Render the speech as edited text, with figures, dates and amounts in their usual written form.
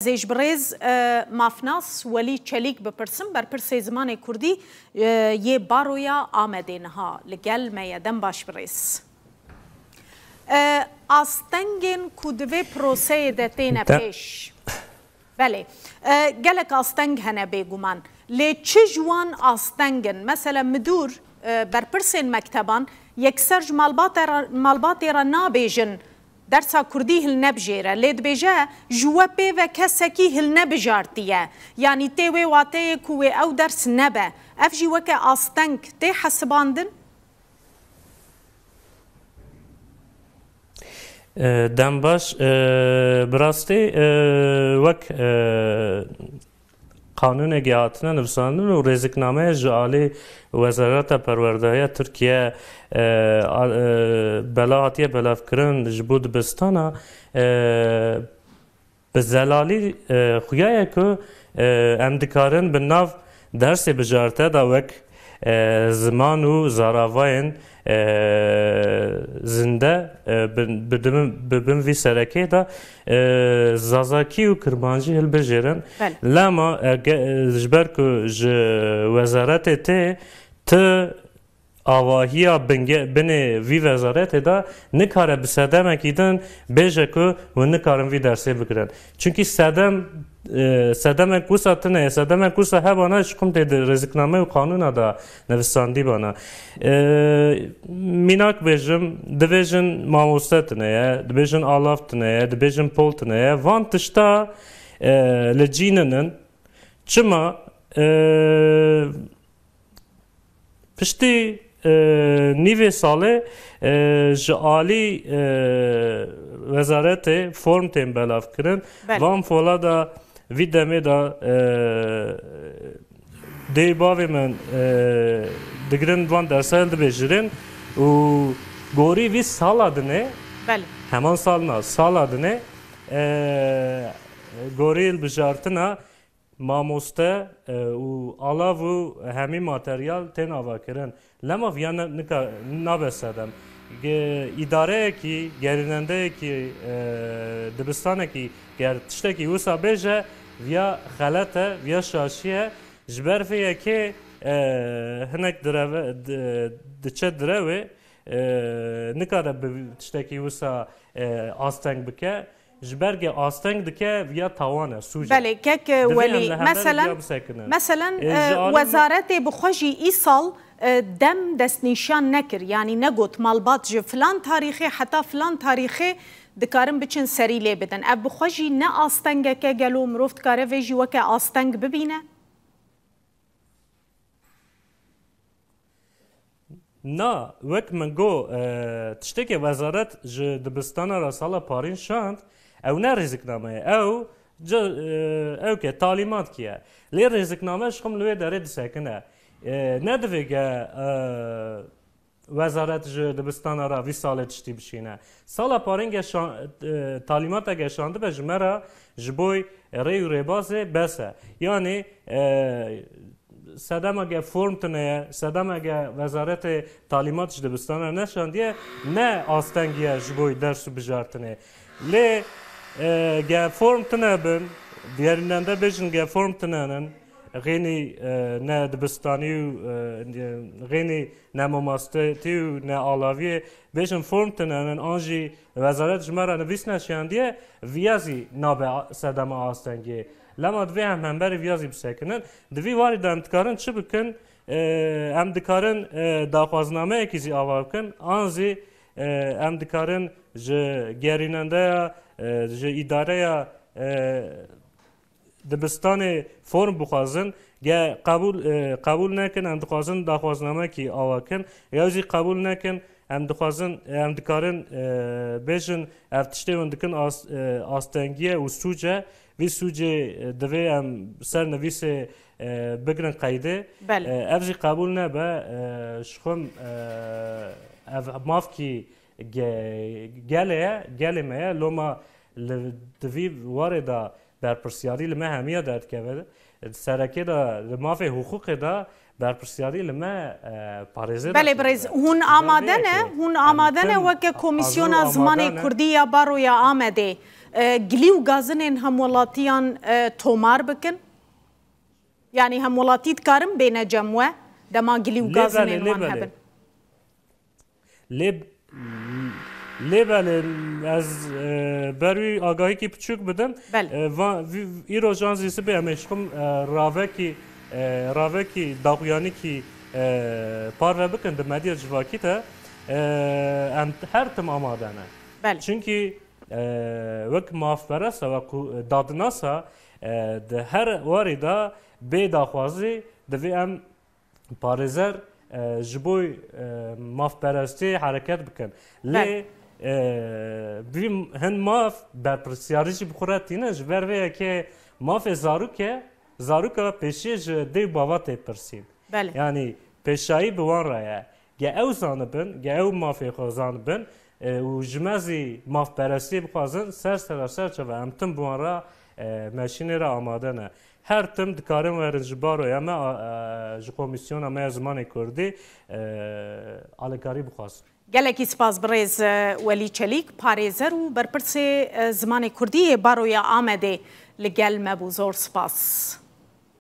زیج برز مافناس ولی چلیک بپرسم بر پرسه زمان کردی یه بارویا آمده نها لگل میدن باش برز آستنگین کدوه پروسه دتین پیش بله گلک آستنگ هنه بگومان لی چه جوان آستنگن مثلا مدور بر پرسین مکتبان یک سرج مالباتی را نابیجن درسا کردی هل نبجیره لید بیجه جوابه و کسکی هل نبجارتیه یعنی تیوی واته کوی او درس نبه افجی وکه آستنگ تی حسباندن؟ دم باش براستی وک قانون گیاتنا نفساندن و رزقنامه جعالی وزارت پروردگاری ترکیه بلاهاتیه بلافکران جبود بستانا به زلالی خویه که امدکارن به ناو درس بجارته دا وک زمان و زاراواین زنده ببین وی سرکی دا زازاکی و کرمانجی هل بجیرن لما جبر که وزارت ته آواهی بین وی وزارت دا نکاره بسدم اکیدن بیجه که و نکارن وی درسی بگرن چونکی سدم کوسا تنه سدم کوسا هبانا شکم تید رزقنامه و قانون دا نوستاندی بانا میناک بیجم دویجن ماموسته تنه دویجن آلاف تنه دویجن پول تنه وان تشتا لجیننن چما پشتی نیوی ساله جعالی وزارت فرم تیم بلاف کرن وان فولا دا وی دمه دا دی باوی من دگرن وان درسال دا بجرین و گوری وی سال آدنه همان سال نه سال آدنه گوری البجارتنا ماموسته و آلاو و همی ماتریال تین آوا کرن لما ویان نبستدم اداره کی گریننده کی دبستانه کی گرتشته کی وسا بیجه ویا غلطه ویا شاشیه جبر فیه که هنک دروه دچه دروه نکاره تشته کی وسا آستنگ بکه جبرگ آستنگ دکه ویا توانه سوجه بله که ولی مثلا وزارت بخوشی ای سال دم دست نشان نکر یعنی نگوت مالبات جو فلان تاریخی حتی فلان تاریخی دکارم بچن سری لی بدن اب بخوشی نه آستنگ که گلو مروفت کاره ویجی وکه آستنگ ببینه؟ نه وک من گو تشتکی وزارت جو دبستان را سالا پارین شاند او نه رزقنامه او که تعلیمات کیه لی رزقنامه شخم لوی داره دسکنه نه دویگه وزارت جو دبستان را وی سال تشتی بشینه سالا پارین تعلیمات اگه شانده به جمعه جبوی ری و ریبازه بسه یعنی سدم اگه فرم تنه سدم اگه وزارت تعلیماتش دبستان نشاندیه نه آستنگیه جبوی درس و بجارتنه لی گه فرم تنه بن دیاریننده بیشن گه فرم تنه غینی نه دبستانی و غینی نه مماستی و نه آلاویه بیشن فرم تنه آنجی وزارت جمعه نویس نشاندیه ویازی نابه سدم آستنگیه لما دوی هم بری ویازی بسکنن دوی وارد امتکارن چه بکن امتکارن داخوازنامه اکیزی آوار کن آنزی امتکارن گریننده اداره دبستان فرم بخوازن قبول نکن امتخوازن داخوازنامه کی آوار کن یازی قبول نکن امتکارن بیشن افتشته وندکن آستنگیه و سوجه وی سوجه دوی هم سر نویس بگرن قیده افزی قبول نبه شخم ماف کی گله میه لوما دوی وارده برپرسیاری لما همیه داد که سرکی دا لما فی حقوق دا برپرسیاری لما پارێزە بله برز هون آمادنه وک کمیسیون زمان کردی یا بارویا آمده گلی و گازنین هم ولاتیان تومار بکن یعنی هم ولاتیت کارم بین جمعه دما گلی و گازنین وان هبن بله از بروی آگاهی که پچوک بدم ای رو جانزی سبه همیشکم راوکی داغیانی که پاره بکن ده مدیر جواکی تا هر تم آماده نه چونکه وک ماف برسه و دادناسا ده هر واری دا به داخوازی دوی ام پارزر جبوی ماف پرستی حرکت بکن لی بیم هن ماف برپرسیاریشی بخورتینه جبر ویه که ماف زاروکا پیشیج دی باوات پرسید یعنی پیشایی بوان رایه گه او زانبن گه او مافی خو زانبن و جمازی ماف پرستی بخوازن سر چه و امتن بوان را ماشینی را آماده نه هر تم دکارم ورن جبارو یا ما کمیسیون ما زمان کردی آلکاری بخواست گلکی سپاس برز ولی چلیک پارێزەر و بەرپرسێ زمانی کوردی بارویا آمده لگل مبوزور سپاس